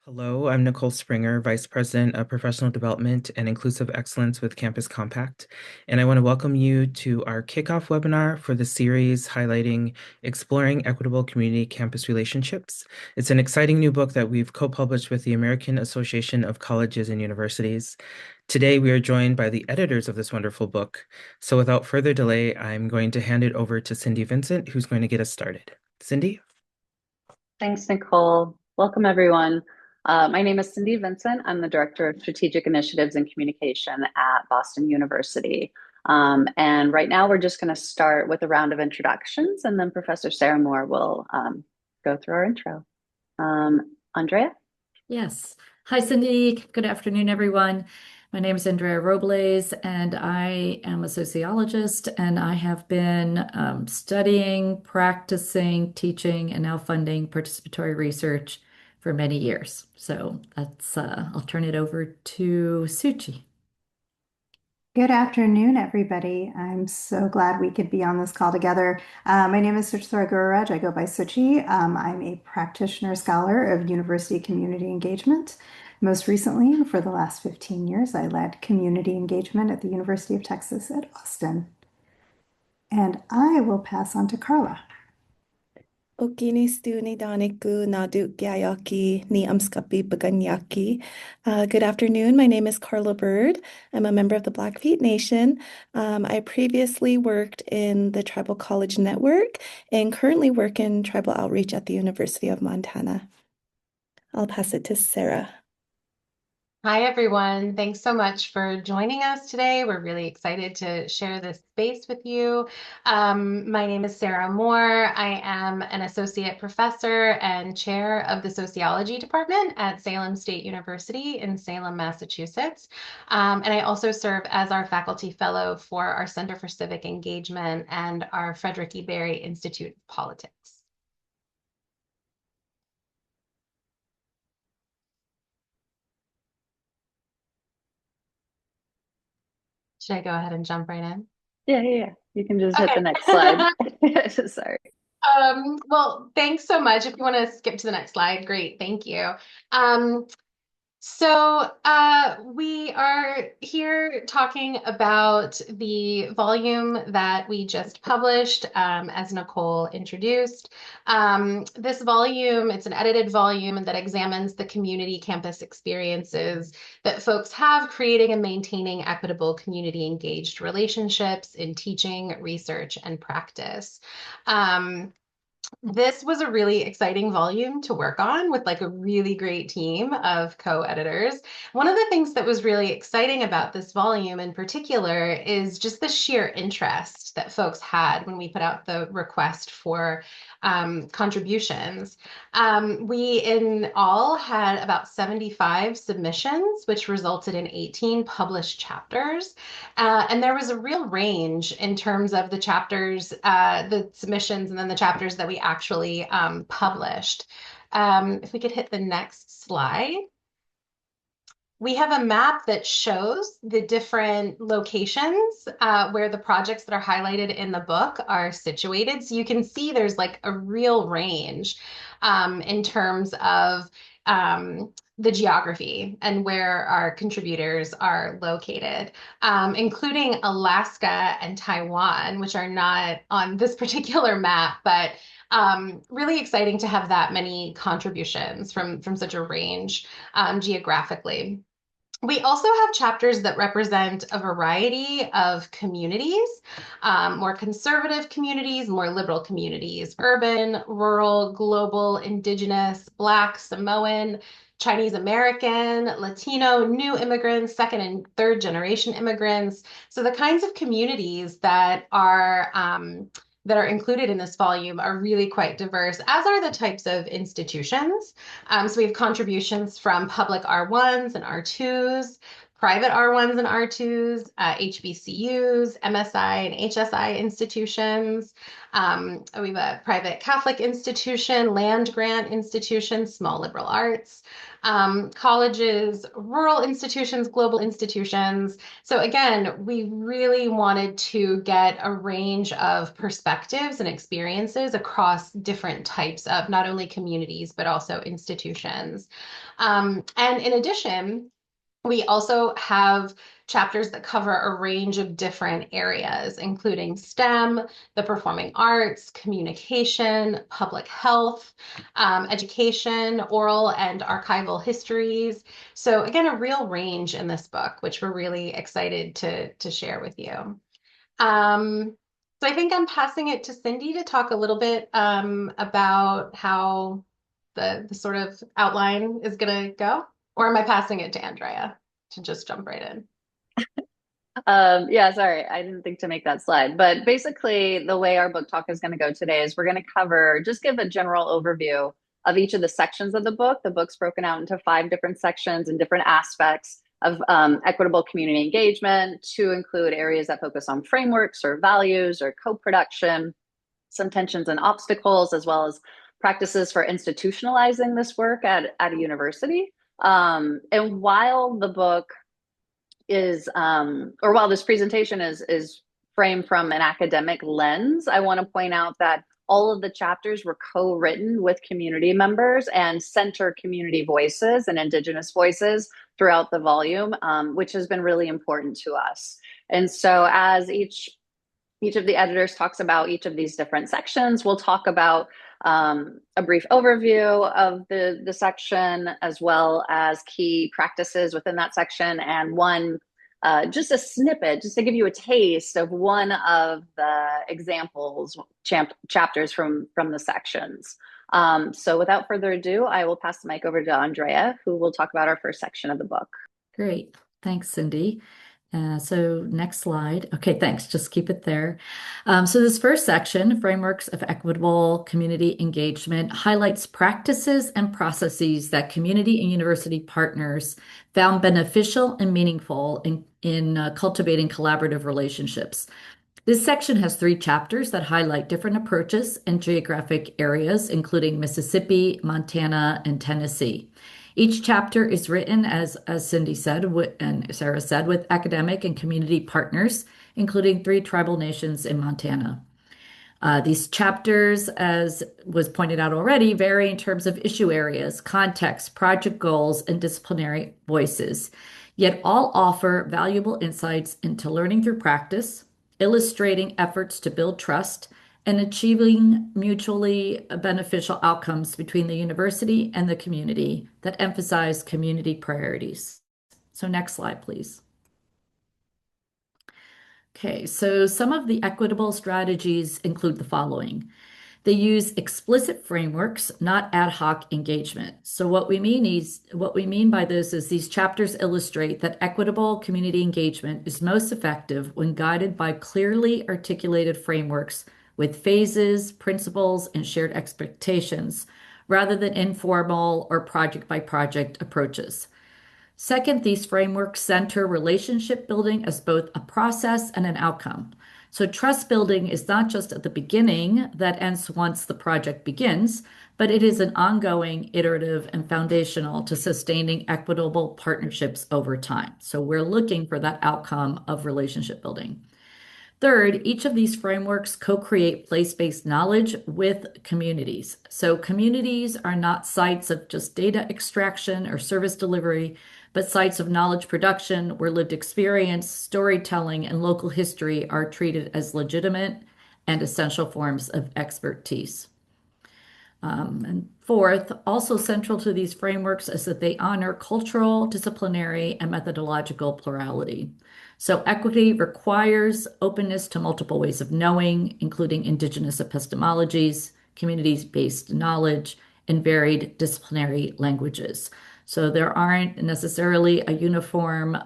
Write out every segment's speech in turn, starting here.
Hello, I'm Nicole Springer, Vice President of Professional Development and Inclusive Excellence with Campus Compact, and I want to welcome you to our kickoff webinar for the series highlighting Exploring Equitable Community Campus Relationships. It's an exciting new book that we've co-published with the American Association of Colleges and Universities. Today, we are joined by the editors of this wonderful book. So without further delay, I'm going to hand it over to Cindy Vincent, who's going to get us started. Cindy? Thanks, Nicole. Welcome, everyone. My name is Cindy Vincent. I'm the Director of Strategic Initiatives and Communication at Boston University. And right now, we're just going to start with a round of introductions, and then Professor Sarah Moore will go through our intro. Andrea? Yes. Hi, Cindy. Good afternoon, everyone. My name is Andrea Robles, and I am a sociologist, and I have been studying, practicing, teaching, and now funding participatory research for many years. So that's, I'll turn it over to Suchi. Good afternoon, everybody. I'm so glad we could be on this call together. My name is Suchithara Gururaj. I go by Suchi. I'm a practitioner scholar of university community engagement. Most recently, for the last 15 years, I led community engagement at the University of Texas at Austin. And I will pass on to Carla. Okini ni daniku nadu gyayaki ni amskapi baganyaki. Good afternoon. My name is Carla Bird. I'm a member of the Blackfeet Nation. I previously worked in the Tribal College Network and currently work in tribal outreach at the University of Montana. I'll pass it to Sarah. Hi, everyone. Thanks so much for joining us today. We're really excited to share this space with you. My name is Sarah Moore. I am an associate professor and chair of the sociology department at Salem State University in Salem, Massachusetts. And I also serve as our faculty fellow for our Center for Civic Engagement and our Frederick E. Berry Institute of Politics. Should I go ahead and jump right in? Yeah. You can just hit the next slide. Sorry. Well, thanks so much. If you want to skip to the next slide, great. Thank you. We are here talking about the volume that we just published, as Nicole introduced. This volume, it's an edited volume that examines the community campus experiences that folks have creating and maintaining equitable community engaged relationships in teaching, research, and practice. This was a really exciting volume to work on with like a really great team of co-editors. One of the things that was really exciting about this volume in particular is just the sheer interest that folks had when we put out the request for contributions. We in all had about 75 submissions, which resulted in 18 published chapters. And there was a real range in terms of the chapters, the submissions, and then the chapters that we actually published. If we could hit the next slide. We have a map that shows the different locations where the projects that are highlighted in the book are situated. So you can see there's like a real range in terms of the geography and where our contributors are located, including Alaska and Taiwan, which are not on this particular map, but really exciting to have that many contributions from such a range geographically. We also have chapters that represent a variety of communities, more conservative communities, more liberal communities, urban, rural, global, indigenous, Black, Samoan, Chinese American, Latino, new immigrants, second and third generation immigrants. So the kinds of communities that are included in this volume are really quite diverse, as are the types of institutions. So we have contributions from public R1s and R2s, private R1s and R2s, HBCUs, MSI and HSI institutions. We have a private Catholic institution, land grant institution, small liberal arts, colleges, rural institutions, global institutions. So again, we really wanted to get a range of perspectives and experiences across different types of not only communities, but also institutions. And in addition, we also have chapters that cover a range of different areas, including STEM, the performing arts, communication, public health, education, oral and archival histories. So again, a real range in this book, which we're really excited to share with you. So I think I'm passing it to Cindy to talk a little bit about how the sort of outline is going to go. Or am I passing it to Andrea to just jump right in? Yeah, sorry, I didn't think to make that slide. But basically, the way our book talk is going to go today is we're going to give a general overview of each of the sections of the book. The book's broken out into 5 different sections and different aspects of equitable community engagement, to include areas that focus on frameworks or values or co-production, some tensions and obstacles, as well as practices for institutionalizing this work at a university. And while the book is, or while this presentation is framed from an academic lens, I want to point out that all of the chapters were co-written with community members and center community voices and Indigenous voices throughout the volume, which has been really important to us. And so as each of the editors talks about each of these different sections, we'll talk about a brief overview of the section, as well as key practices within that section, and just a snippet, just to give you a taste of one of the examples chapters from the sections. So without further ado, I will pass the mic over to Andrea, who will talk about our first section of the book. Great. Thanks, Cindy. So next slide. Okay, thanks. Just keep it there. So this first section, Frameworks of Equitable Community Engagement, highlights practices and processes that community and university partners found beneficial and meaningful in cultivating collaborative relationships. This section has 3 chapters that highlight different approaches and geographic areas, including Mississippi, Montana, and Tennessee. Each chapter is written, as Cindy said and Sarah said, with academic and community partners, including 3 tribal nations in Montana. These chapters, as was pointed out already, vary in terms of issue areas, context, project goals, and disciplinary voices, yet all offer valuable insights into learning through practice, illustrating efforts to build trust, and achieving mutually beneficial outcomes between the university and the community that emphasize community priorities. So next slide, please. Okay, so some of the equitable strategies include the following. They use explicit frameworks, not ad hoc engagement. So what we mean by this is these chapters illustrate that equitable community engagement is most effective when guided by clearly articulated frameworks with phases, principles, and shared expectations, rather than informal or project-by-project approaches. Second, these frameworks center relationship building as both a process and an outcome. So trust building is not just at the beginning that ends once the project begins, but it is an ongoing, iterative, and foundational to sustaining equitable partnerships over time. So we're looking for that outcome of relationship building. Third, each of these frameworks co-create place-based knowledge with communities. So communities are not sites of just data extraction or service delivery, but sites of knowledge production where lived experience, storytelling, and local history are treated as legitimate and essential forms of expertise. And fourth, also central to these frameworks is that they honor cultural, disciplinary, and methodological plurality. So equity requires openness to multiple ways of knowing, including indigenous epistemologies, communities-based knowledge, and varied disciplinary languages. So there aren't necessarily a uniform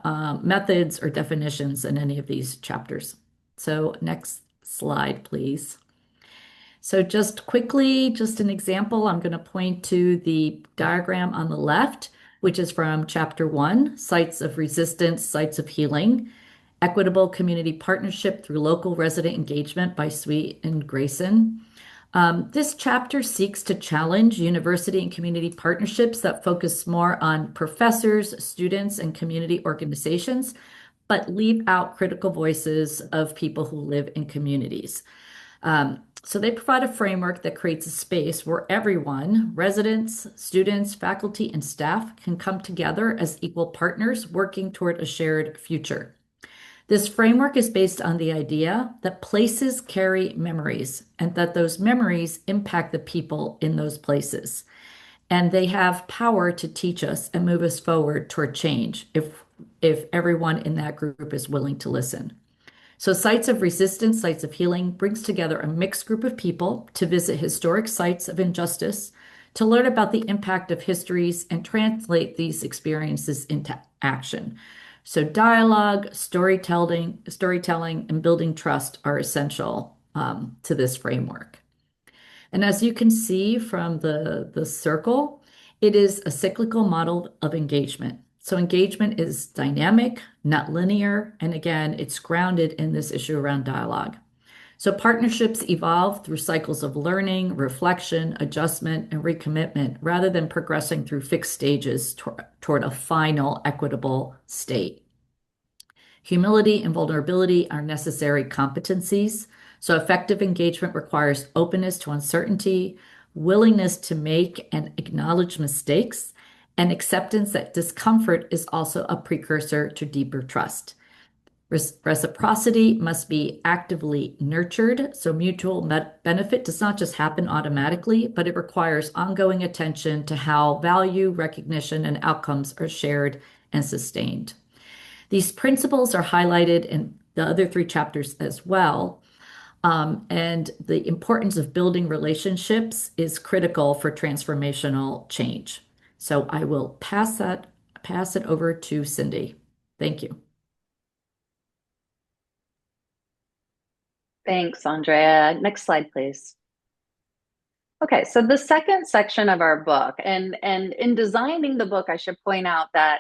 methods or definitions in any of these chapters. So next slide, please. So just quickly, just an example, I'm going to point to the diagram on the left. which is from Chapter 1, Sites of Resistance, Sites of Healing, Equitable Community Partnership through Local Resident Engagement by Sweet and Grayson. This chapter seeks to challenge university and community partnerships that focus more on professors, students, and community organizations, but leave out critical voices of people who live in communities. So they provide a framework that creates a space where everyone, residents, students, faculty, and staff can come together as equal partners working toward a shared future. This framework is based on the idea that places carry memories and that those memories impact the people in those places. And they have power to teach us and move us forward toward change if everyone in that group is willing to listen. So Sites of Resistance, Sites of Healing brings together a mixed group of people to visit historic sites of injustice, to learn about the impact of histories and translate these experiences into action. So dialogue, storytelling, and building trust are essential to this framework. And as you can see from the circle, it is a cyclical model of engagement. So engagement is dynamic, not linear, and again, it's grounded in this issue around dialogue. So partnerships evolve through cycles of learning, reflection, adjustment, and recommitment, rather than progressing through fixed stages toward a final equitable state. Humility and vulnerability are necessary competencies. So effective engagement requires openness to uncertainty, willingness to make and acknowledge mistakes, and acceptance that discomfort is also a precursor to deeper trust. Reciprocity must be actively nurtured, so mutual benefit does not just happen automatically, but it requires ongoing attention to how value, recognition, and outcomes are shared and sustained. These principles are highlighted in the other 3 chapters as well. And the importance of building relationships is critical for transformational change. So I will pass it over to Cindy. Thank you. Thanks, Andrea. Next slide, please. Okay, so the second section of our book, and in designing the book, I should point out that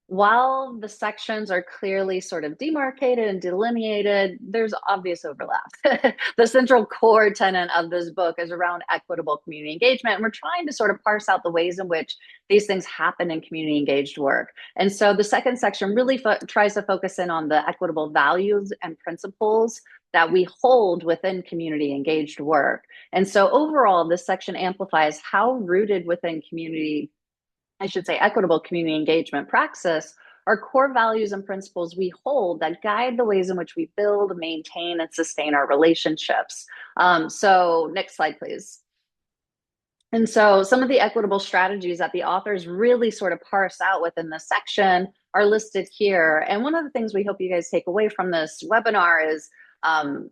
while the sections are clearly sort of demarcated and delineated, there's obvious overlap. The central core tenet of this book is around equitable community engagement, and we're trying to sort of parse out the ways in which these things happen in community engaged work. And so the second section really tries to focus in on the equitable values and principles that we hold within community engaged work. And so overall, this section amplifies how rooted within equitable community engagement praxis are core values and principles we hold that guide the ways in which we build, maintain, and sustain our relationships. So next slide, please. And so some of the equitable strategies that the authors really sort of parse out within this section are listed here. And one of the things we hope you guys take away from this webinar is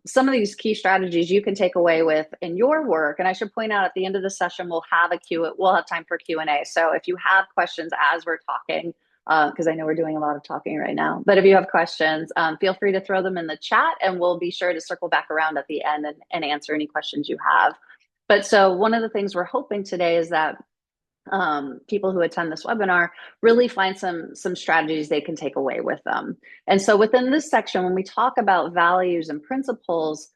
some of these key strategies you can take away with in your work. And I should point out at the end of the session, we'll have time for Q&A. So if you have questions as we're talking, because I know we're doing a lot of talking right now, but if you have questions, feel free to throw them in the chat and we'll be sure to circle back around at the end and answer any questions you have. But so one of the things we're hoping today is that people who attend this webinar really find some strategies they can take away with them. And so within this section, when we talk about values and principles,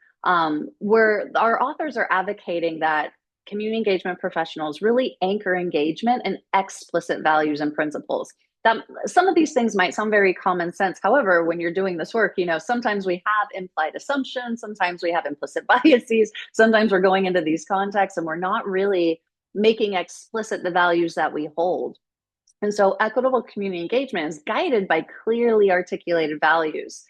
where our authors are advocating that community engagement professionals really anchor engagement in explicit values and principles. That some of these things might sound very common sense. However, when you're doing this work, sometimes we have implied assumptions, sometimes we have implicit biases, sometimes we're going into these contexts and we're not really making explicit the values that we hold. And so equitable community engagement is guided by clearly articulated values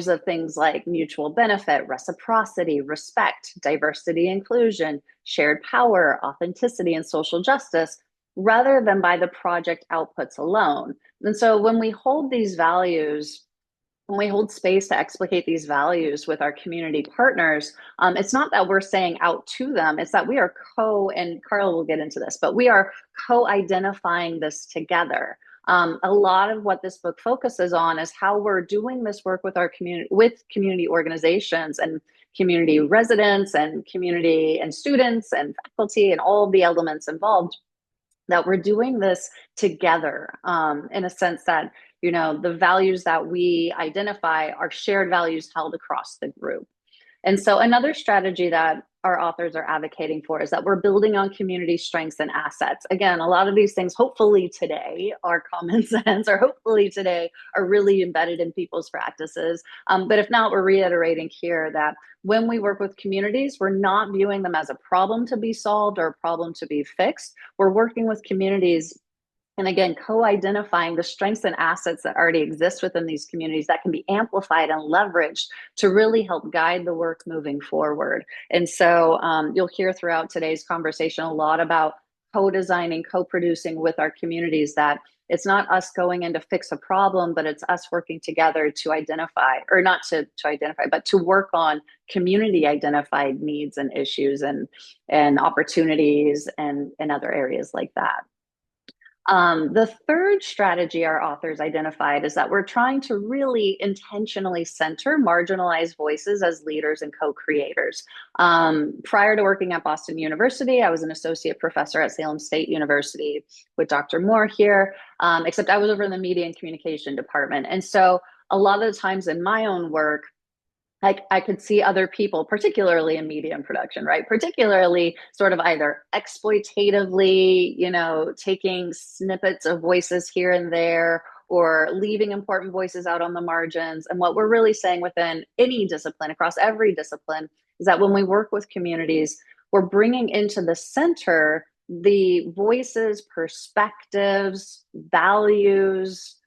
of things like mutual benefit, reciprocity, respect, diversity, inclusion, shared power, authenticity, and social justice, rather than by the project outputs alone. And so when we hold these values, when we hold space to explicate these values with our community partners, it's not that we're saying out to them, it's that we are and Carl will get into this, but we are co-identifying this together. A lot of what this book focuses on is how we're doing this work with our community organizations and community residents and community and students and faculty and all of the elements involved. that we're doing this together, in a sense that, the values that we identify are shared values held across the group. And so another strategy that our authors are advocating for is that we're building on community strengths and assets. Again, a lot of these things, hopefully today, are common sense, or hopefully today are really embedded in people's practices. But if not, we're reiterating here that when we work with communities, we're not viewing them as a problem to be solved or a problem to be fixed. We're working with communities, and again, co-identifying the strengths and assets that already exist within these communities that can be amplified and leveraged to really help guide the work moving forward. And so you'll hear throughout today's conversation a lot about co-designing, co-producing with our communities, that it's not us going in to fix a problem, but it's us working together to identify, or not to identify, but to work on community identified needs and issues and opportunities and other areas like that. The third strategy our authors identified is that we're trying to really intentionally center marginalized voices as leaders and co-creators. Prior to working at Boston University, I was an associate professor at Salem State University with Dr. Moore here, except I was over in the media and communication department. And so a lot of the times in my own work, I could see other people, particularly in media and production, right? Particularly sort of either exploitatively, taking snippets of voices here and there, or leaving important voices out on the margins. And what we're really saying within any discipline, across every discipline, is that when we work with communities, we're bringing into the center the voices, perspectives, values,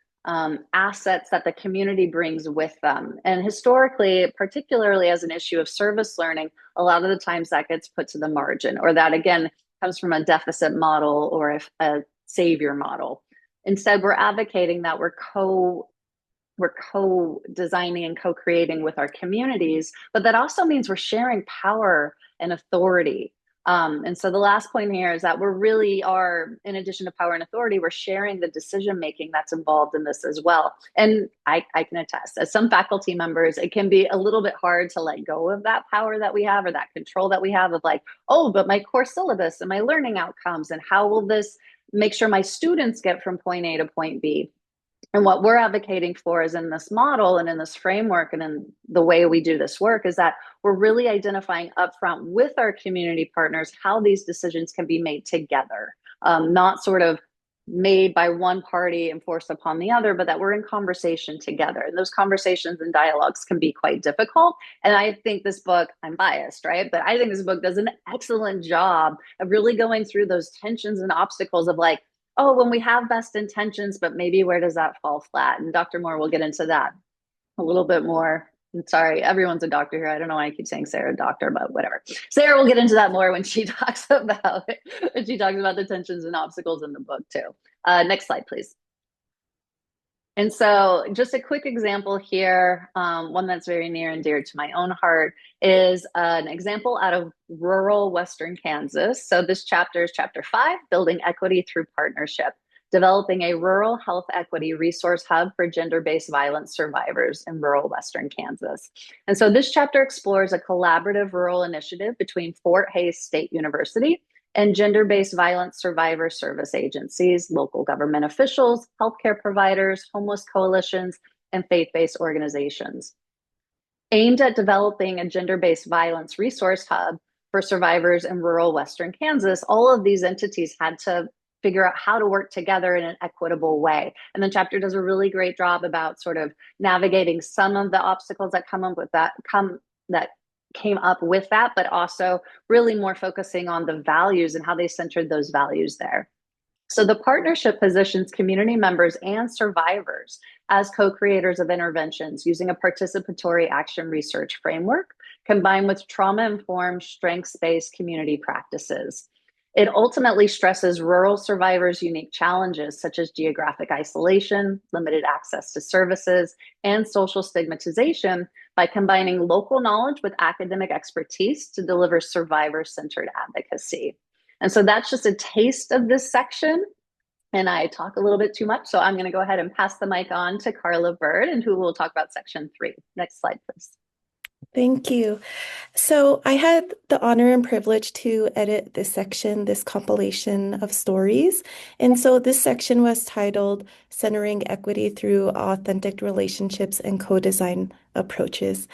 assets that the community brings with them. And historically, particularly as an issue of service learning, a lot of the times that gets put to the margin, or that again comes from a deficit model or a savior model. Instead, we're advocating that we're co-designing and co-creating with our communities, but that also means we're sharing power and authority. And so the last point here is that we really are, in addition to power and authority, we're sharing the decision-making that's involved in this as well. And I can attest, as some faculty members, it can be a little bit hard to let go of that power that we have, or that control that we have of like, oh, but my course syllabus and my learning outcomes, and how will this make sure my students get from point A to point B? And what we're advocating for is, in this model and in this framework and in the way we do this work, is that we're really identifying upfront with our community partners how these decisions can be made together, not sort of made by one party and forced upon the other, but that we're in conversation together. And those conversations and dialogues can be quite difficult. And I think this book, I'm biased, right? But I think this book does an excellent job of really going through those tensions and obstacles of like, oh, when we have best intentions, but maybe where does that fall flat? And Dr. Moore will get into that a little bit more. I'm sorry, everyone's a doctor here. I don't know why I keep saying Sarah doctor, but whatever. Sarah will get into that more when she talks about it, when she talks about the tensions and obstacles in the book too. Next slide, please. And so just a quick example here, one that's very near and dear to my own heart, is an example out of rural Western Kansas. So this chapter is chapter 5, Building Equity Through Partnership, developing a rural health equity resource hub for gender-based violence survivors in rural Western Kansas. And so this chapter explores a collaborative rural initiative between Fort Hays State University and gender-based violence survivor service agencies, local government officials, healthcare providers, homeless coalitions, and faith-based organizations. Aimed at developing a gender-based violence resource hub for survivors in rural Western Kansas, all of these entities had to figure out how to work together in an equitable way. And the chapter does a really great job about sort of navigating some of the obstacles that came up with that, but also really more focusing on the values and how they centered those values there. So the partnership positions community members and survivors as co-creators of interventions using a participatory action research framework combined with trauma-informed, strengths-based community practices. It ultimately stresses rural survivors' unique challenges such as geographic isolation, limited access to services, and social stigmatization by combining local knowledge with academic expertise to deliver survivor-centered advocacy. And so that's just a taste of this section. And I talk a little bit too much, so I'm going to go ahead and pass the mic on to Carla Bird, and who will talk about section 3. Next slide, please. Thank you. So I had the honor and privilege to edit this section, this compilation of stories. And so this section was titled Centering Equity Through Authentic Relationships and Co-Design Approaches.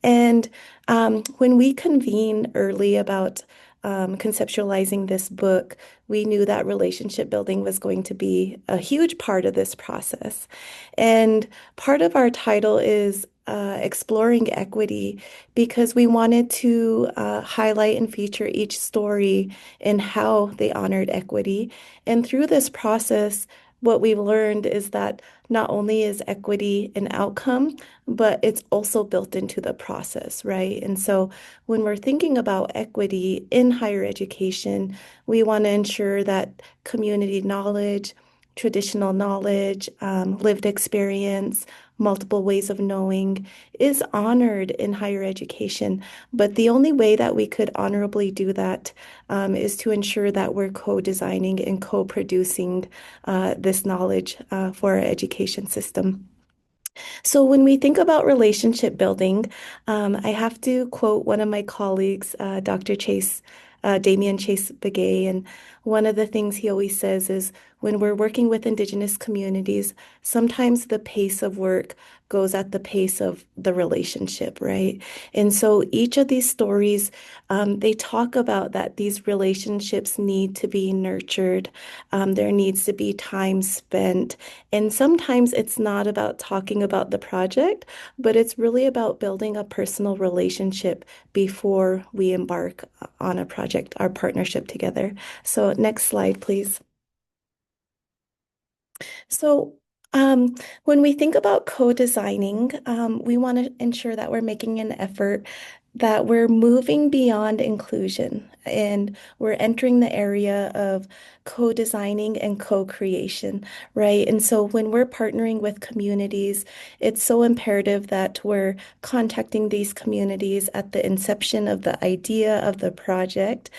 And when we convened early about conceptualizing this book, we knew that relationship building was going to be a huge part of this process. And part of our title is Exploring Equity because we wanted to highlight and feature each story in how they honored equity. And through this process, what we've learned is that not only is equity an outcome, but it's also built into the process, right? And so when we're thinking about equity in higher education, we want to ensure that community knowledge, traditional knowledge, lived experience, multiple ways of knowing is honored in higher education. But the only way that we could honorably do that is to ensure that we're co-designing and co-producing this knowledge for our education system. So when we think about relationship building, I have to quote one of my colleagues, Dr. Damian Chase Begay, and one of the things he always says is when we're working with Indigenous communities, sometimes the pace of work goes at the pace of the relationship, right? And so each of these stories, they talk about that these relationships need to be nurtured. There needs to be time spent. And sometimes it's not about talking about the project, but it's really about building a personal relationship before we embark on a project, our partnership together. So next slide, please. So when we think about co-designing, we want to ensure that we're making an effort that we're moving beyond inclusion and we're entering the area of co-designing and co-creation, right? And so when we're partnering with communities, it's so imperative that we're contacting these communities at the inception of the idea of the project,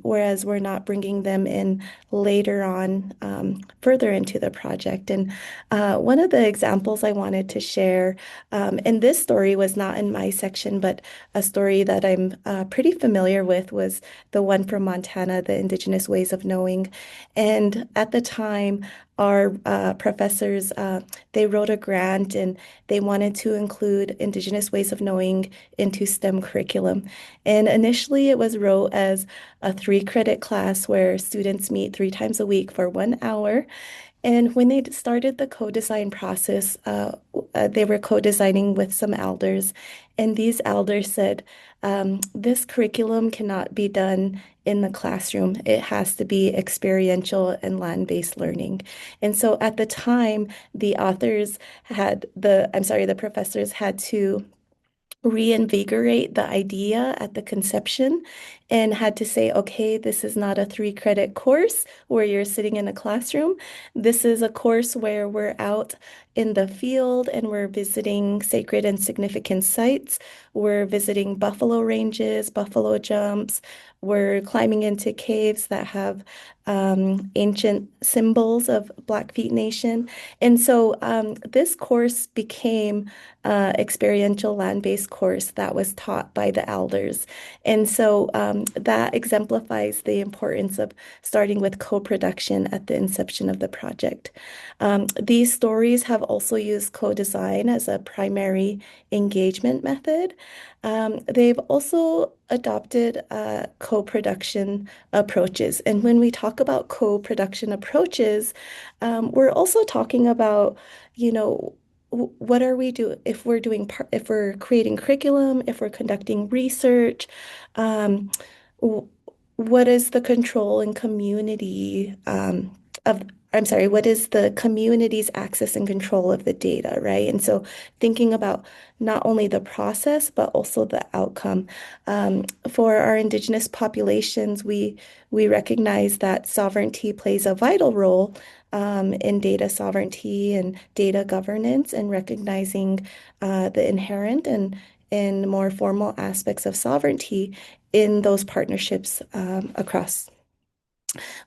whereas we're not bringing them in later on, further into the project. And one of the examples I wanted to share, and this story was not in my section, but a story that I'm pretty familiar with was the one from Montana, the Indigenous Ways of Knowing. And at the time, our professors, they wrote a grant and they wanted to include Indigenous Ways of Knowing into STEM curriculum. And initially it was wrote as a 3-credit class where students meet 3 times a week for 1 hour. And when they started the co-design process, they were co-designing with some elders, and these elders said, this curriculum cannot be done in the classroom. It has to be experiential and land-based learning. And so at the time, the professors had to reinvigorate the idea at the conception and had to say, okay, this is not a 3-credit course where you're sitting in a classroom. This is a course where we're out in the field and we're visiting sacred and significant sites. We're visiting buffalo ranges, buffalo jumps. We're climbing into caves that have ancient symbols of Blackfeet Nation. And so this course became experiential land-based course that was taught by the elders. And so that exemplifies the importance of starting with co-production at the inception of the project. These stories have also used co-design as a primary engagement method. They've also adopted co-production approaches. And when we talk about co-production approaches, we're also talking about, what are we doing if we're creating curriculum, if we're conducting research, what is the control and community of what is the community's access and control of the data, right? And so thinking about not only the process, but also the outcome. For our Indigenous populations, we recognize that sovereignty plays a vital role in data sovereignty and data governance and recognizing the inherent and more formal aspects of sovereignty in those partnerships across.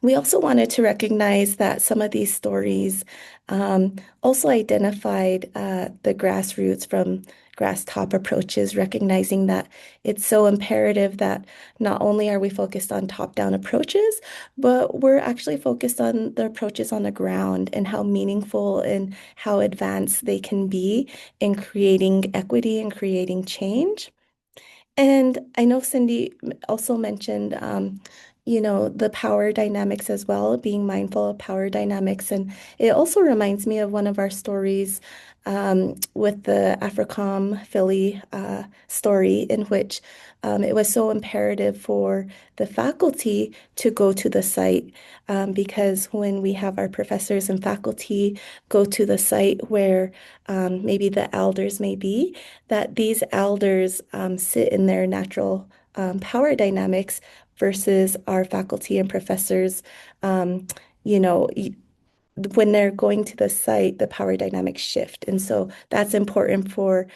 We also wanted to recognize that some of these stories also identified the grassroots from grass top approaches, recognizing that it's so imperative that not only are we focused on top-down approaches, but we're actually focused on the approaches on the ground and how meaningful and how advanced they can be in creating equity and creating change. And I know Cindy also mentioned, the power dynamics as well, being mindful of power dynamics. And it also reminds me of one of our stories with the AFRICOM Philly story, in which it was so imperative for the faculty to go to the site because when we have our professors and faculty go to the site where maybe the elders may be, that these elders sit in their natural power dynamics versus our faculty and professors, you know, when they're going to the site, the power dynamics shift. And so that's important for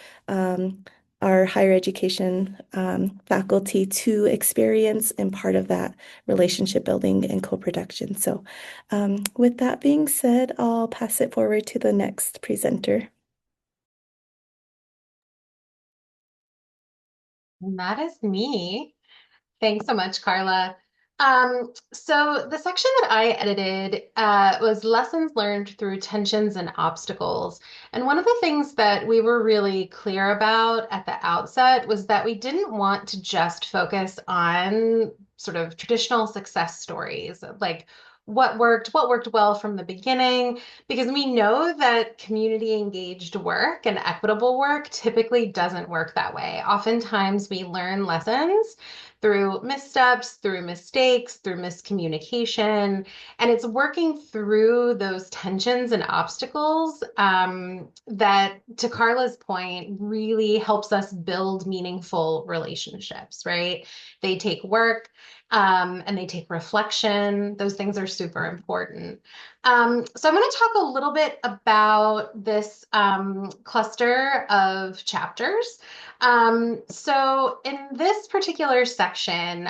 our higher education faculty to experience and part of that relationship building and co-production. So with that being said, I'll pass it forward to the next presenter. And that is me. Thanks so much, Carla. So the section that I edited was lessons learned through tensions and obstacles. And one of the things that we were really clear about at the outset was that we didn't want to just focus on sort of traditional success stories, like what worked well from the beginning, because we know that community engaged work and equitable work typically doesn't work that way. Oftentimes we learn lessons through missteps, through mistakes, through miscommunication. And it's working through those tensions and obstacles that, to Carla's point, really helps us build meaningful relationships, right? They take work and they take reflection. Those things are super important. So I'm going to talk a little bit about this cluster of chapters. So in this particular section,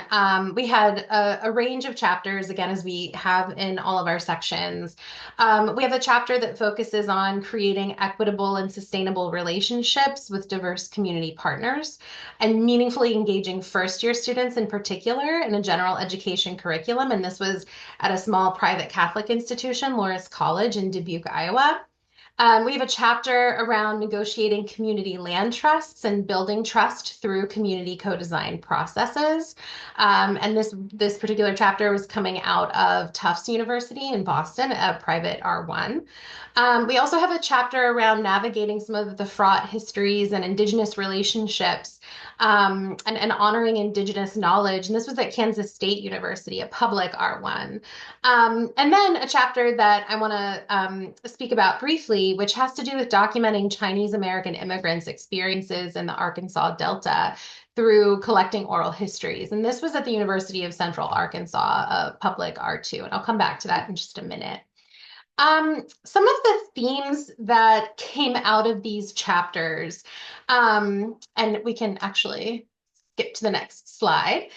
we had a range of chapters, again, as we have in all of our sections. We have a chapter that focuses on creating equitable and sustainable relationships with diverse community partners and meaningfully engaging first-year students in particular in a general education curriculum. And this was at a small private Catholic institution, Loras College in Dubuque, Iowa. We have a chapter around negotiating community land trusts and building trust through community co-design processes. And this particular chapter was coming out of Tufts University in Boston, a private R1. We also have a chapter around navigating some of the fraught histories and Indigenous relationships and honoring Indigenous knowledge. And this was at Kansas State University, a public R1. And then a chapter that I want to speak about briefly, which has to do with documenting Chinese American immigrants' experiences in the Arkansas Delta through collecting oral histories. And this was at the University of Central Arkansas, a public R2. And I'll come back to that in just a minute. Some of the themes that came out of these chapters, and we can actually skip to the next slide.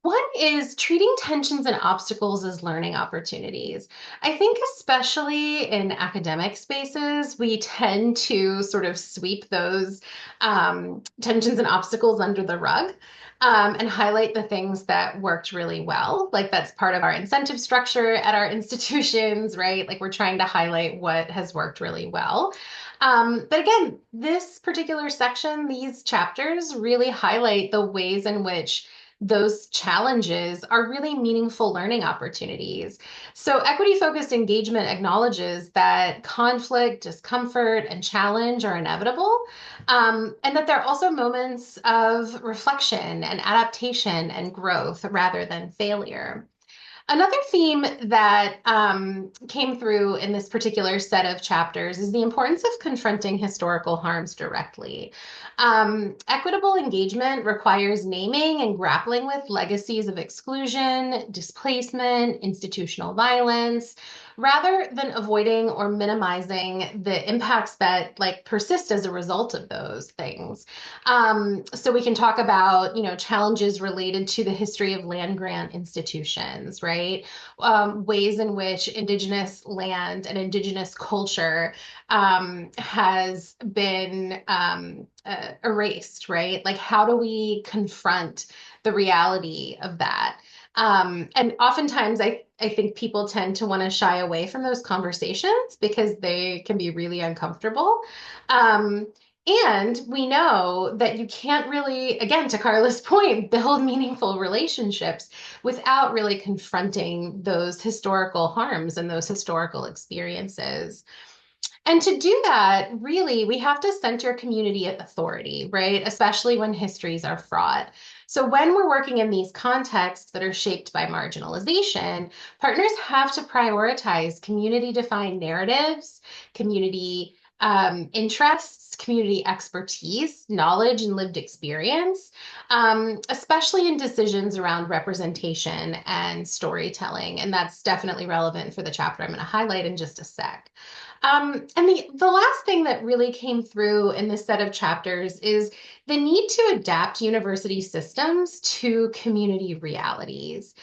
One is treating tensions and obstacles as learning opportunities. I think especially in academic spaces, we tend to sort of sweep those tensions and obstacles under the rug. And highlight the things that worked really well. Like that's part of our incentive structure at our institutions, right? Like we're trying to highlight what has worked really well. But again, this particular section, these chapters really highlight the ways in which those challenges are really meaningful learning opportunities. So equity-focused engagement acknowledges that conflict, discomfort, and challenge are inevitable, and that there are also moments of reflection and adaptation and growth rather than failure. Another theme that came through in this particular set of chapters is the importance of confronting historical harms directly. Equitable engagement requires naming and grappling with legacies of exclusion, displacement, institutional violence, rather than avoiding or minimizing the impacts that like persist as a result of those things. So we can talk about, challenges related to the history of land grant institutions, right? Ways in which Indigenous land and Indigenous culture has been erased, right? Like, how do we confront the reality of that? And oftentimes, I think people tend to want to shy away from those conversations because they can be really uncomfortable. Um, and we know that you can't really, again, to Carla's point, build meaningful relationships without really confronting those historical harms and those historical experiences. And to do that, really, we have to center community authority, right? Especially when histories are fraught. So when we're working in these contexts that are shaped by marginalization, partners have to prioritize community-defined narratives, community interests, community expertise, knowledge, and lived experience, especially in decisions around representation and storytelling. And that's definitely relevant for the chapter I'm going to highlight in just a sec. And the last thing that really came through in this set of chapters is the need to adapt university systems to community realities.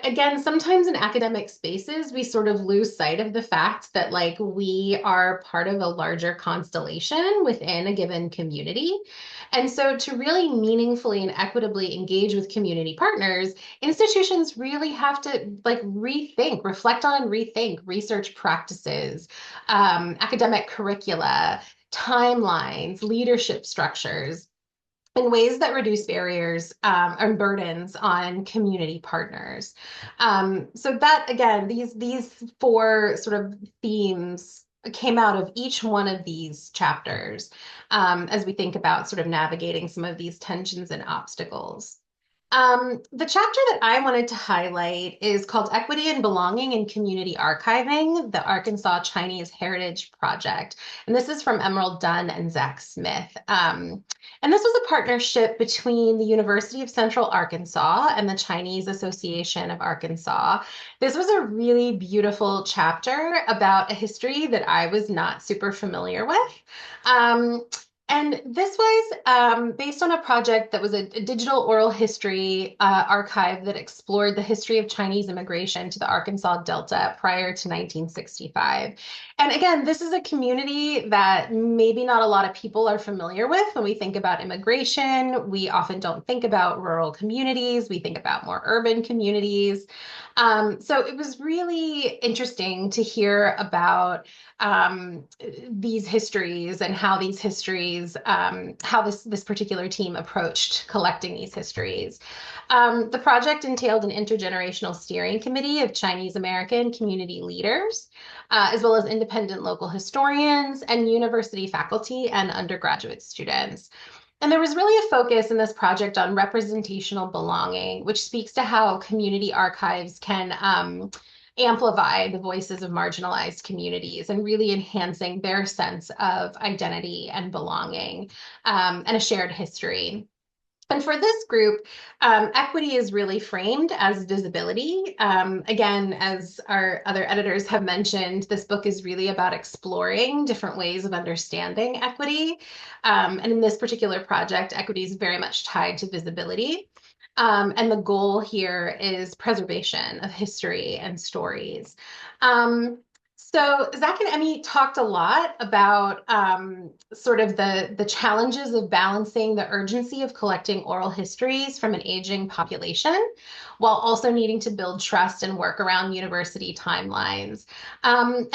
Again, sometimes in academic spaces, we sort of lose sight of the fact that like we are part of a larger constellation within a given community. And so to really meaningfully and equitably engage with community partners, institutions really have to like rethink, reflect on and rethink research practices, academic curricula, timelines, leadership structures in ways that reduce barriers and burdens on community partners. So that, again, these four sort of themes came out of each one of these chapters as we think about sort of navigating some of these tensions and obstacles. The chapter that I wanted to highlight is called Equity and Belonging in Community Archiving, the Arkansas Chinese Heritage Project. And this is from Emerald Dunn and Zach Smith. And this was a partnership between the University of Central Arkansas and the Chinese Association of Arkansas. This was a really beautiful chapter about a history that I was not super familiar with. And this was based on a project that was a digital oral history archive that explored the history of Chinese immigration to the Arkansas Delta prior to 1965. And again, this is a community that maybe not a lot of people are familiar with. When we think about immigration, we often don't think about rural communities. We think about more urban communities. So it was really interesting to hear about these histories and how these histories, how this particular team approached collecting these histories. The project entailed an intergenerational steering committee of Chinese American community leaders, as well as independent local historians and university faculty and undergraduate students. And there was really a focus in this project on representational belonging, which speaks to how community archives can amplify the voices of marginalized communities and really enhancing their sense of identity and belonging and a shared history. And for this group, equity is really framed as visibility. Again, as our other editors have mentioned, this book is really about exploring different ways of understanding equity. And in this particular project, equity is very much tied to visibility. And the goal here is preservation of history and stories. So Zach and Emmy talked a lot about sort of the challenges of balancing the urgency of collecting oral histories from an aging population, while also needing to build trust and work around university timelines. And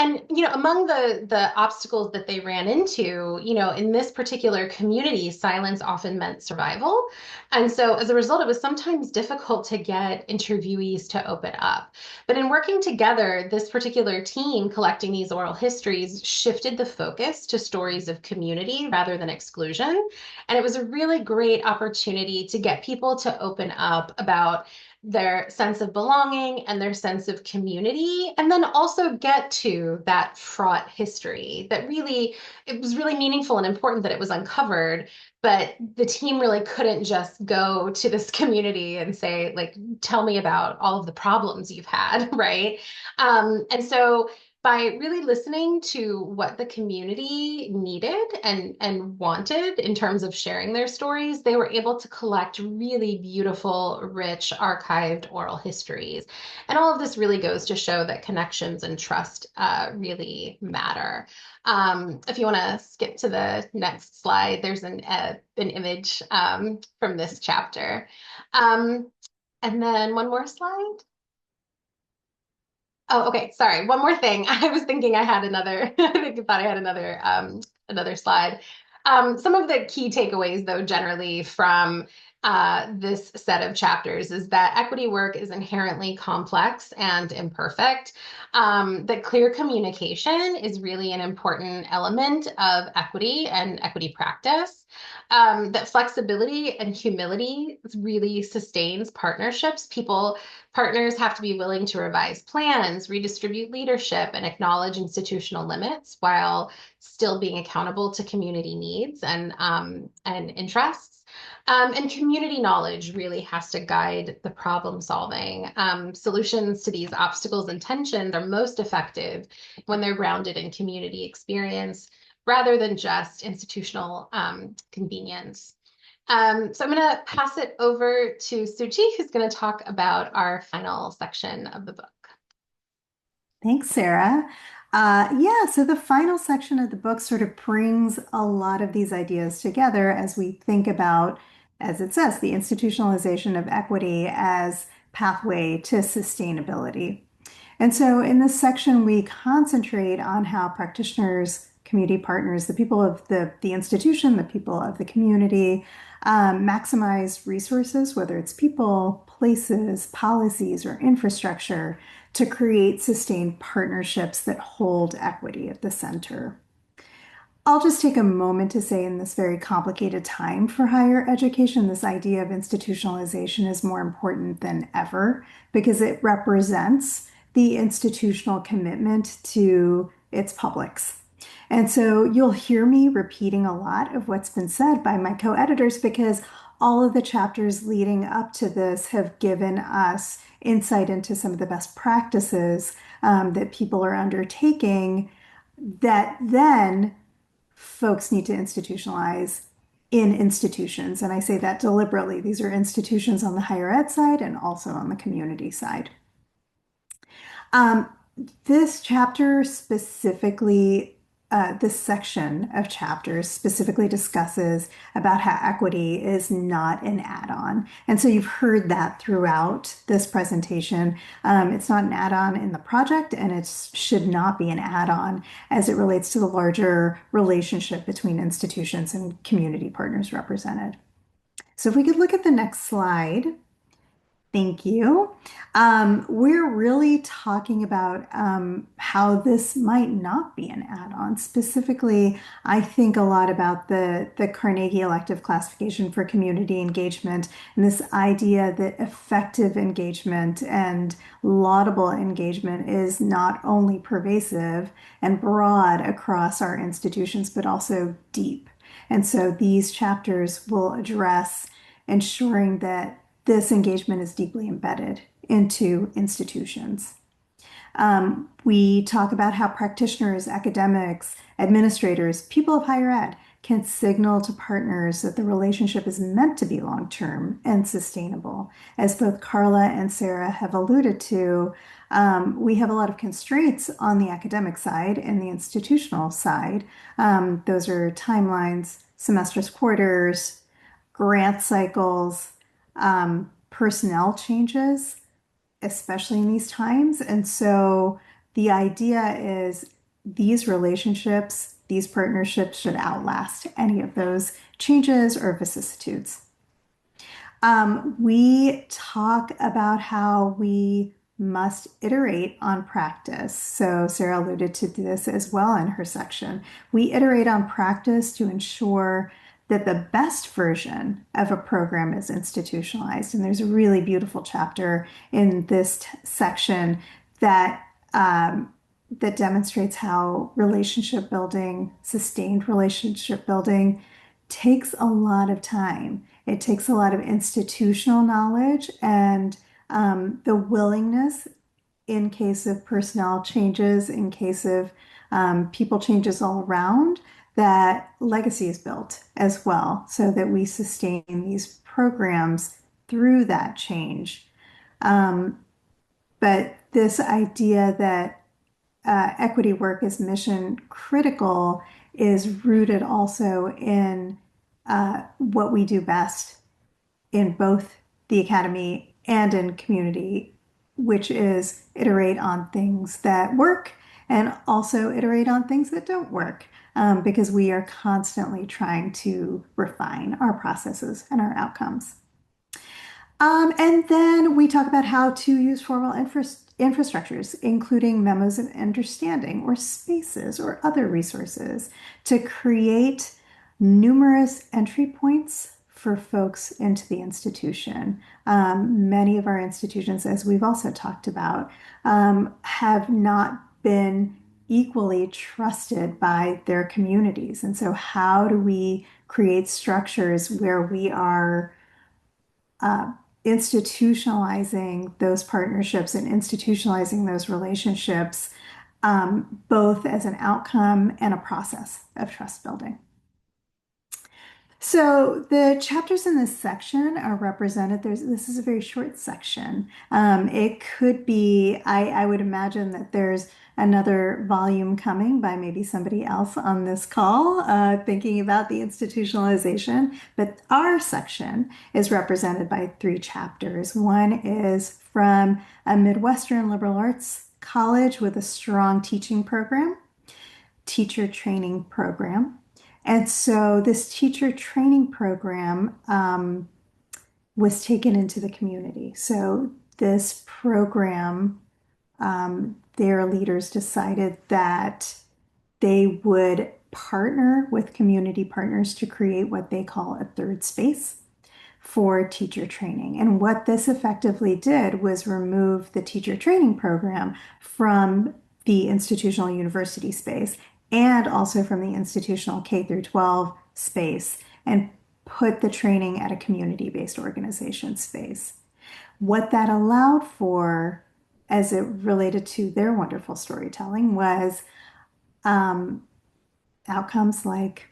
among the obstacles that they ran into, in this particular community, silence often meant survival. And so as a result, it was sometimes difficult to get interviewees to open up. But in working together, this particular team collecting these oral histories shifted the focus to stories of community rather than exclusion. And it was a really great opportunity to get people to open up about their sense of belonging and their sense of community, and then also get to that fraught history that really, it was really meaningful and important that it was uncovered, but the team really couldn't just go to this community and say, like, tell me about all of the problems you've had, right? And so by really listening to what the community needed and wanted in terms of sharing their stories, they were able to collect really beautiful, rich, archived oral histories. And all of this really goes to show that connections and trust really matter. If you want to skip to the next slide, there's an image from this chapter. And then one more slide. Oh, okay. Sorry. One more thing. I was thinking I had another, I thought I had another slide. Some of the key takeaways, though, generally from this set of chapters is that equity work is inherently complex and imperfect, that clear communication is really an important element of equity and equity practice, that flexibility and humility really sustains partnerships. Partners have to be willing to revise plans, redistribute leadership, and acknowledge institutional limits while still being accountable to community needs and interests. And community knowledge really has to guide the problem solving. Solutions to these obstacles and tensions are most effective when they're grounded in community experience rather than just institutional convenience. So I'm going to pass it over to Suchi, who's going to talk about our final section of the book. Thanks, Sarah. Yeah, so the final section of the book sort of brings a lot of these ideas together as we think about, as it says, the institutionalization of equity as pathway to sustainability. And so in this section, we concentrate on how practitioners, community partners, the people of the institution, the people of the community, maximize resources, whether it's people, places, policies, or infrastructure, to create sustained partnerships that hold equity at the center. I'll just take a moment to say in this very complicated time for higher education, this idea of institutionalization is more important than ever because it represents the institutional commitment to its publics. And so you'll hear me repeating a lot of what's been said by my co-editors because all of the chapters leading up to this have given us insight into some of the best practices that people are undertaking that then folks need to institutionalize in institutions. And I say that deliberately. These are institutions on the higher ed side and also on the community side. This chapter specifically, this section of chapters specifically discusses about how equity is not an add-on. And so you've heard that throughout this presentation. It's not an add-on in the project, and it should not be an add-on as it relates to the larger relationship between institutions and community partners represented. So if we could look at the next slide. Thank you. We're really talking about how this might not be an add-on. Specifically, I think a lot about the Carnegie elective classification for community engagement and this idea that effective engagement and laudable engagement is not only pervasive and broad across our institutions, but also deep. And so these chapters will address ensuring that this engagement is deeply embedded into institutions. We talk about how practitioners, academics, administrators, people of higher ed can signal to partners that the relationship is meant to be long-term and sustainable. As both Carla and Sarah have alluded to, we have a lot of constraints on the academic side and the institutional side. Those are timelines, semesters, quarters, grant cycles, personnel changes, especially in these times. And so the idea is these relationships, these partnerships should outlast any of those changes or vicissitudes. We talk about how we must iterate on practice. So Sarah alluded to this as well in her section. We iterate on practice to ensure that the best version of a program is institutionalized. And there's a really beautiful chapter in this section that that demonstrates how relationship building, sustained relationship building, takes a lot of time. It takes a lot of institutional knowledge and the willingness in case of personnel changes, in case of people changes all around, that legacy is built as well so that we sustain these programs through that change. But this idea that equity work is mission critical is rooted also in what we do best in both the academy and in community, which is iterate on things that work and also iterate on things that don't work, because we are constantly trying to refine our processes and our outcomes. And then we talk about how to use formal infrastructures, including memos of understanding or spaces or other resources to create numerous entry points for folks into the institution. Many of our institutions, as we've also talked about, have not been equally trusted by their communities. And so how do we create structures where we are institutionalizing those partnerships and institutionalizing those relationships, both as an outcome and a process of trust building? So the chapters in this section are represented. This is a very short section. It could be, I would imagine that there's another volume coming by maybe somebody else on this call, thinking about the institutionalization. But our section is represented by 3 chapters. One is from a Midwestern liberal arts college with a strong teaching program, teacher training program. And so this teacher training program was taken into the community. So this program, their leaders decided that they would partner with community partners to create what they call a third space for teacher training. And what this effectively did was remove the teacher training program from the institutional university space and also from the institutional K through 12 space and put the training at a community-based organization space. What that allowed for, as it related to their wonderful storytelling, was outcomes like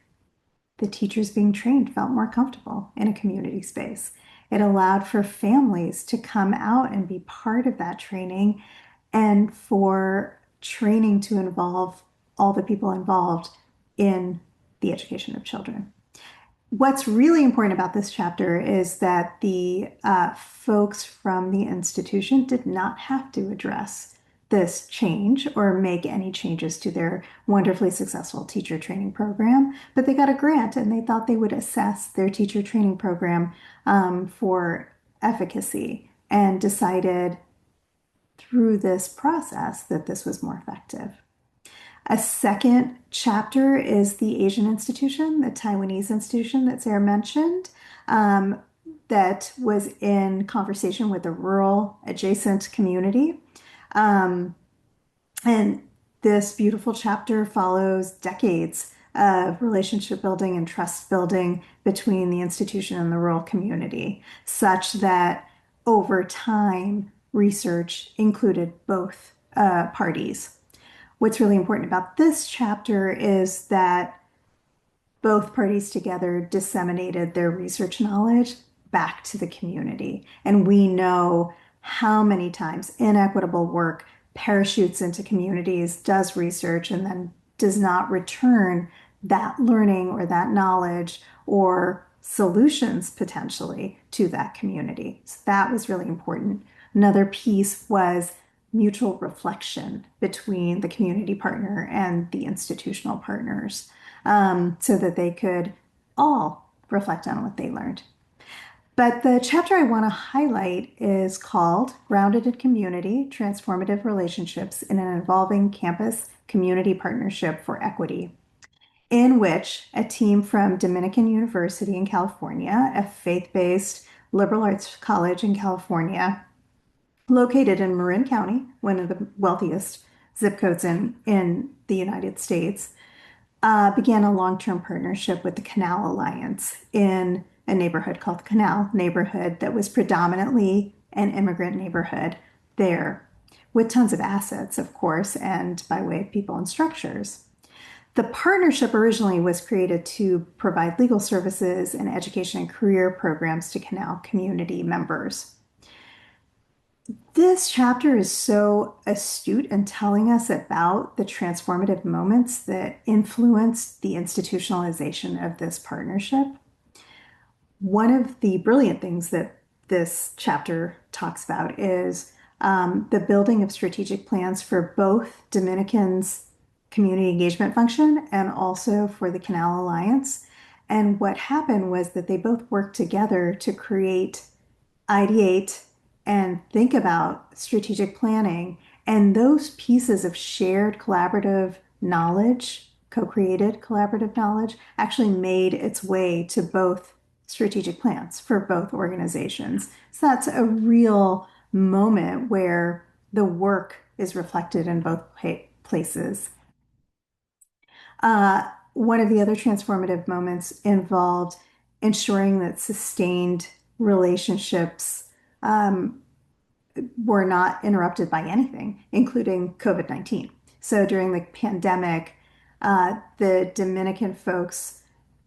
the teachers being trained felt more comfortable in a community space. It allowed for families to come out and be part of that training and for training to involve all the people involved in the education of children. What's really important about this chapter is that the folks from the institution did not have to address this change or make any changes to their wonderfully successful teacher training program, but they got a grant and they thought they would assess their teacher training program for efficacy and decided through this process that this was more effective. A second chapter is the Asian institution, the Taiwanese institution that Sarah mentioned, that was in conversation with a rural adjacent community. And this beautiful chapter follows decades of relationship building and trust building between the institution and the rural community, such that over time, research included both parties. What's really important about this chapter is that both parties together disseminated their research knowledge back to the community. And we know how many times inequitable work parachutes into communities, does research, and then does not return that learning or that knowledge or solutions potentially to that community. So that was really important. Another piece was mutual reflection between the community partner and the institutional partners, so that they could all reflect on what they learned. But the chapter I want to highlight is called Grounded in Community, Transformative Relationships in an Evolving Campus Community Partnership for Equity. in which a team from Dominican University in California, a faith-based liberal arts college in California, located in Marin County, one of the wealthiest zip codes in the United States, began a long-term partnership with the Canal Alliance in a neighborhood called the Canal neighborhood that was predominantly an immigrant neighborhood there, with tons of assets, of course, and by way of people and structures. The partnership originally was created to provide legal services and education and career programs to Canal community members. This chapter is so astute in telling us about the transformative moments that influenced the institutionalization of this partnership. One of the brilliant things that this chapter talks about is the building of strategic plans for both Dominicans' community engagement function and also for the Canal Alliance. And what happened was that they both worked together to create, ideate, and think about strategic planning. And those pieces of shared collaborative knowledge, co-created collaborative knowledge, actually made its way to both strategic plans for both organizations. So that's a real moment where the work is reflected in both places. One of the other transformative moments involved ensuring that sustained relationships were not interrupted by anything, including COVID-19. So during the pandemic, the Dominican folks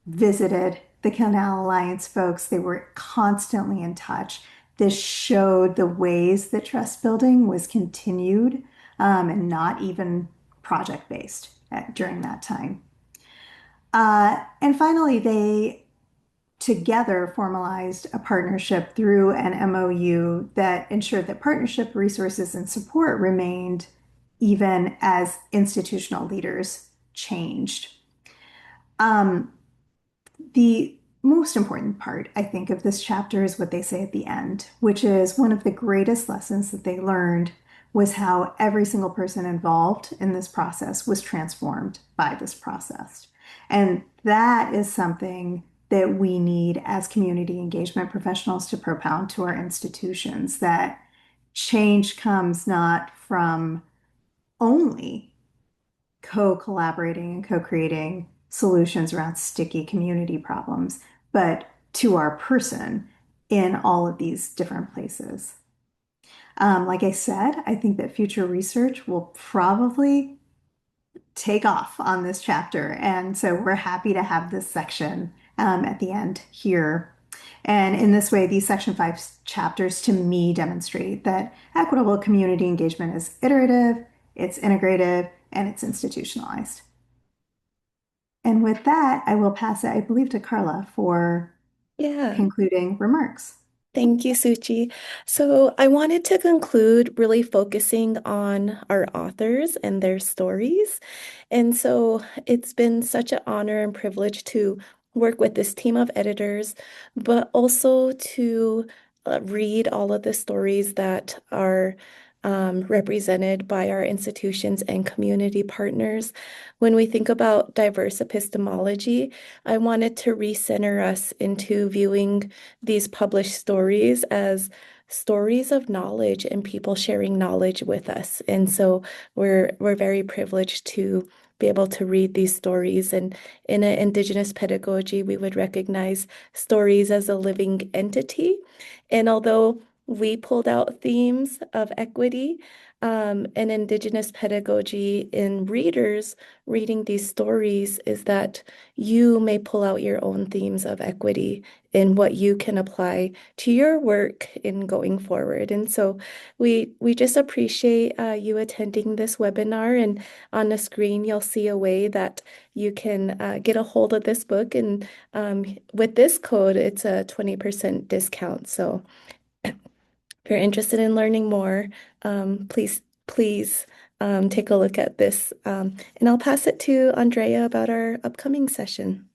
visited the Canal Alliance folks. They were constantly in touch. This showed the ways that trust building was continued and not even project based during that time. And finally, they together formalized a partnership through an MOU that ensured that partnership resources and support remained even as institutional leaders changed. The most important part, I think, of this chapter is what they say at the end, which is one of the greatest lessons that they learned was how every single person involved in this process was transformed by this process. And that is something that we need as community engagement professionals to propound to our institutions, that change comes not from only co-collaborating and co-creating solutions around sticky community problems, but to our person in all of these different places. Like I said, I think that future research will probably take off on this chapter. And so we're happy to have this section at the end here. And in this way, these Section 5 chapters to me demonstrate that equitable community engagement is iterative, it's integrative, and it's institutionalized. And with that, I will pass it, I believe, to Carla for concluding remarks. Thank you, Suchi. So I wanted to conclude really focusing on our authors and their stories. And so it's been such an honor and privilege to work with this team of editors, but also to read all of the stories that are represented by our institutions and community partners. When we think about diverse epistemology, I wanted to recenter us into viewing these published stories as stories of knowledge and people sharing knowledge with us. And so we're very privileged to be able to read these stories. And in an Indigenous pedagogy, we would recognize stories as a living entity. And although we pulled out themes of equity, and Indigenous pedagogy in readers reading these stories is that you may pull out your own themes of equity in what you can apply to your work in going forward. And so we just appreciate you attending this webinar, and on the screen you'll see a way that you can get a hold of this book, and with this code it's a 20% discount. So if you're interested in learning more, please take a look at this. And I'll pass it to Andrea about our upcoming session.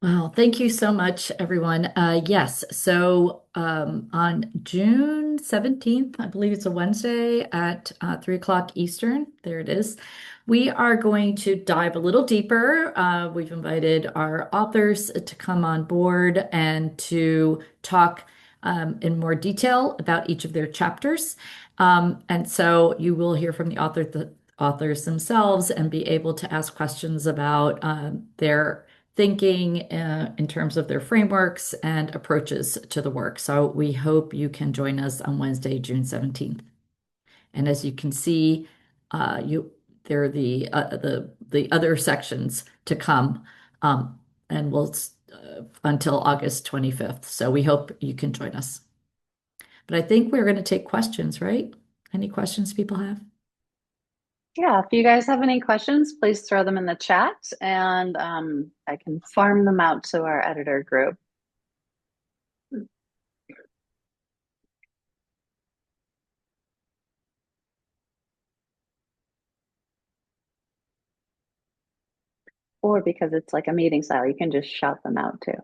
Well, thank you so much, everyone. Yes, so on June 17th, I believe it's a Wednesday at 3 o'clock Eastern, there it is, we are going to dive a little deeper. We've invited our authors to come on board and to talk in more detail about each of their chapters. And so you will hear from the authors themselves and be able to ask questions about their thinking in terms of their frameworks and approaches to the work. So we hope you can join us on Wednesday, June 17th. And as you can see, you there are the other sections to come, and we'll until August 25th. So we hope you can join us. But I think we're going to take questions, right? Any questions people have? Yeah, if you guys have any questions, please throw them in the chat and I can farm them out to our editor group. Or because it's like a meeting style, you can just shout them out too.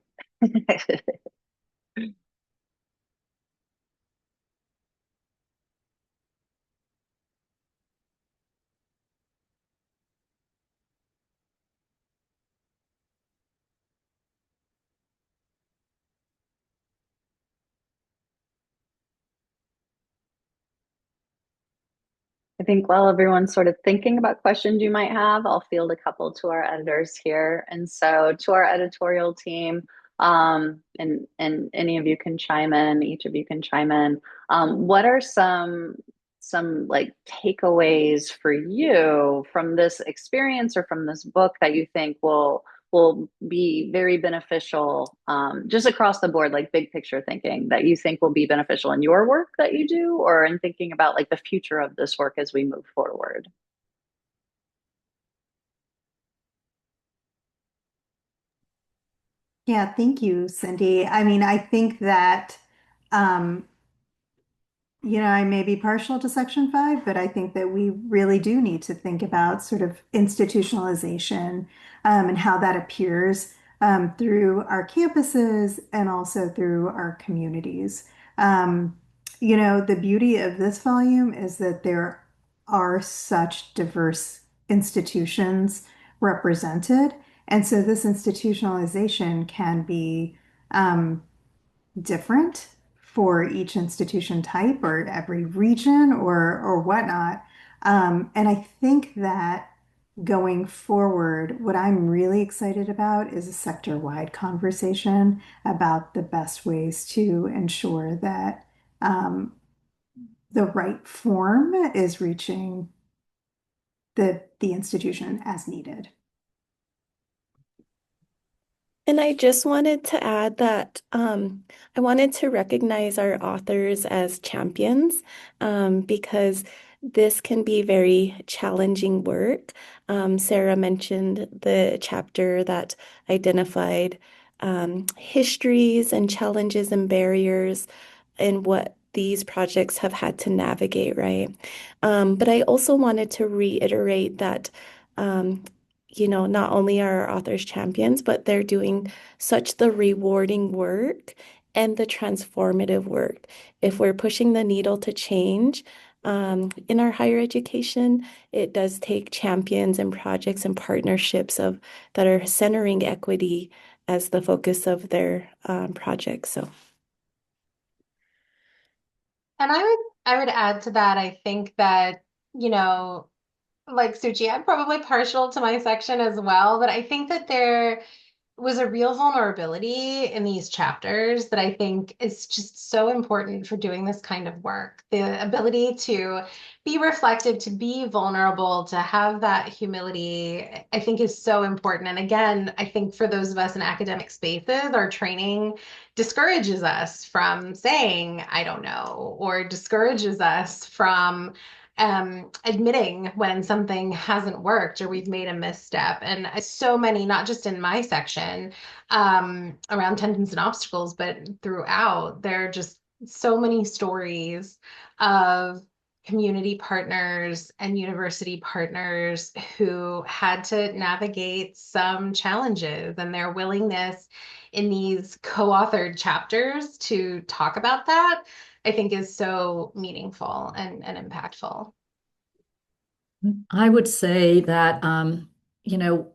I think while everyone's sort of thinking about questions you might have, I'll field a couple to our editors here. And so to our editorial team, and any of you can chime in, each of you can chime in. What are some like takeaways for you from this experience or from this book that you think will be very beneficial, just across the board, like big picture thinking that you think will be beneficial in your work that you do or in thinking about like the future of this work as we move forward? Yeah, thank you, Cindy. I mean, I think that um, I may be partial to Section 5, but I think that we really do need to think about sort of institutionalization and how that appears through our campuses and also through our communities. Um, the beauty of this volume is that there are such diverse institutions represented. And so this institutionalization can be different for each institution type or every region or whatnot. And I think that going forward, what I'm really excited about is a sector-wide conversation about the best ways to ensure that the right form is reaching the institution as needed. And I just wanted to add that I wanted to recognize our authors as champions because this can be very challenging work. Sarah mentioned the chapter that identified histories and challenges and barriers and what these projects have had to navigate, right? But I also wanted to reiterate that not only are our authors champions, but they're doing such the rewarding work and the transformative work. If we're pushing the needle to change in our higher education, it does take champions and projects and partnerships that are centering equity as the focus of their projects. So. And I would add to that, I think that, like Suchi, I'm probably partial to my section as well, but I think that there was a real vulnerability in these chapters that I think is just so important for doing this kind of work. The ability to be reflective, to be vulnerable, to have that humility, I think is so important. And again, I think for those of us in academic spaces, our training discourages us from saying, I don't know, or discourages us from admitting when something hasn't worked or we've made a misstep. And so many, not just in my section, around tendons and obstacles, but throughout, there are just so many stories of community partners and university partners who had to navigate some challenges, and their willingness in these co-authored chapters to talk about that, I think, is so meaningful and impactful. I would say that,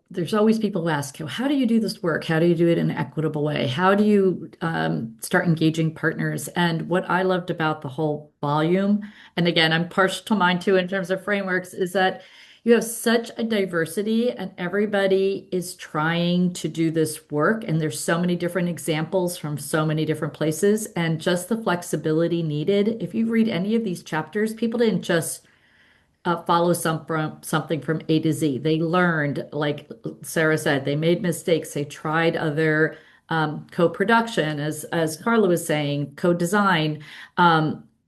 there's always people who ask, how do you do this work? How do you do it in an equitable way? How do you start engaging partners? And what I loved about the whole volume, and again, I'm partial to mine too in terms of frameworks, is that you have such a diversity and everybody is trying to do this work. And there's so many different examples from so many different places, and just the flexibility needed. If you read any of these chapters, people didn't just follow something from A to Z. They learned, like Sarah said, they made mistakes. They tried other co-production, as Carla was saying, co-design,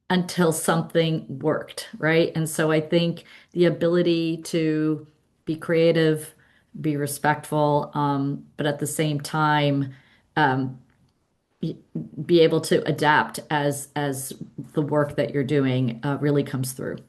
until something worked, right? And so I think the ability to be creative, be respectful, but at the same time, um, be able to adapt as the work that you're doing really comes through.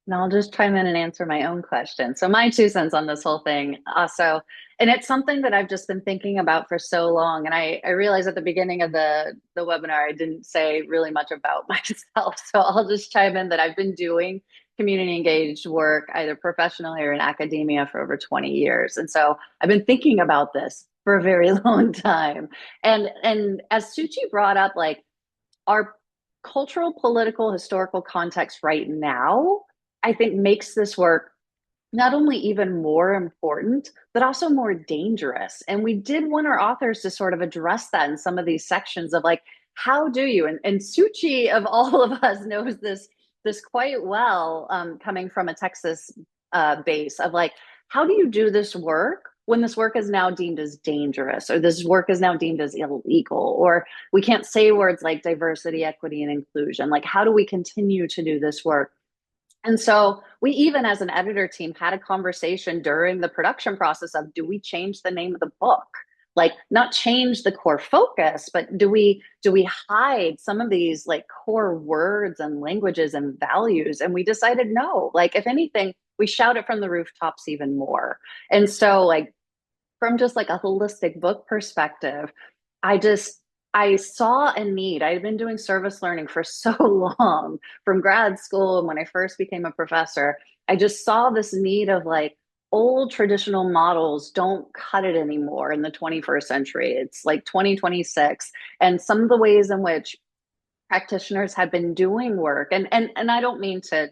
And I'll just chime in and answer my own question. So my 2 cents on this whole thing also, and it's something that I've just been thinking about for so long. And I realized at the beginning of the webinar, I didn't say really much about myself. So I'll just chime in that I've been doing community engaged work, either professionally or in academia, for over 20 years. And so I've been thinking about this for a very long time. And as Suchi brought up, like, our cultural, political, historical context right now, I think, makes this work not only even more important, but also more dangerous. And we did want our authors to sort of address that in some of these sections of, like, how do you, and Suchi of all of us knows this quite well, coming from a Texas base, of like, how do you do this work when this work is now deemed as dangerous, or this work is now deemed as illegal, or we can't say words like diversity, equity, and inclusion? Like, how do we continue to do this work? And so we, even as an editor team, had a conversation during the production process of, do we change the name of the book? Like, not change the core focus, but do we hide some of these, like, core words and languages and values? And we decided no. Like, if anything, we shout it from the rooftops even more. And so, like, from just like a holistic book perspective, I saw a need. I had been doing service learning for so long, from grad school and when I first became a professor. I just saw this need of, like, old traditional models don't cut it anymore in the 21st century. It's like 2026. And some of the ways in which practitioners have been doing work, and I don't mean to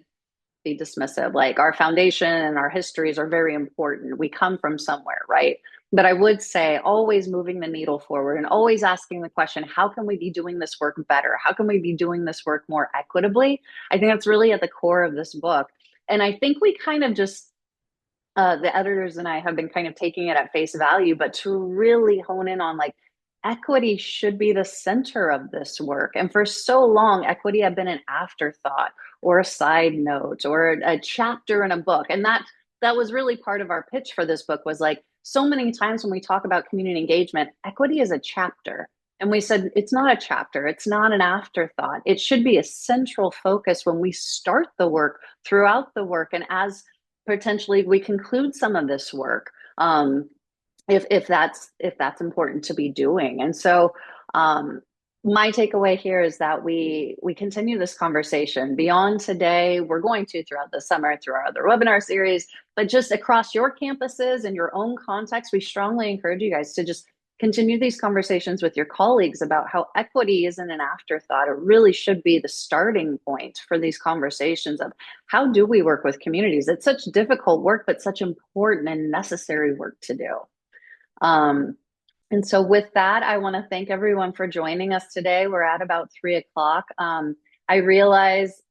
be dismissive, like, our foundation and our histories are very important. We come from somewhere, right? But I would say always moving the needle forward and always asking the question, how can we be doing this work better? How can we be doing this work more equitably? I think that's really at the core of this book. And I think we kind of just, the editors and I have been kind of taking it at face value, but to really hone in on, like, equity should be the center of this work. And for so long, equity had been an afterthought or a side note or a chapter in a book. And that was really part of our pitch for this book, was like, so many times when we talk about community engagement, equity is a chapter. And we said, it's not a chapter, it's not an afterthought. It should be a central focus when we start the work, throughout the work, and as potentially we conclude some of this work, if that's important to be doing. And so my takeaway here is that we continue this conversation beyond today. We're going to throughout the summer, through our other webinar series, but just across your campuses and your own context. We strongly encourage you guys to just continue these conversations with your colleagues about how equity isn't an afterthought. It really should be the starting point for these conversations of, how do we work with communities? It's such difficult work, but such important and necessary work to do. And so with that, I want to thank everyone for joining us today. We're at about 3 o'clock. I realize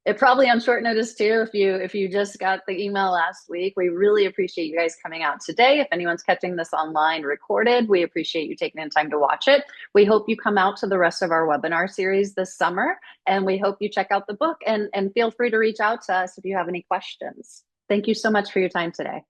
it probably on short notice too, if you just got the email last week. We really appreciate you guys coming out today. If anyone's catching this online recorded, we appreciate you taking the time to watch it. We hope you come out to the rest of our webinar series this summer, and we hope you check out the book, and feel free to reach out to us if you have any questions. Thank you so much for your time today.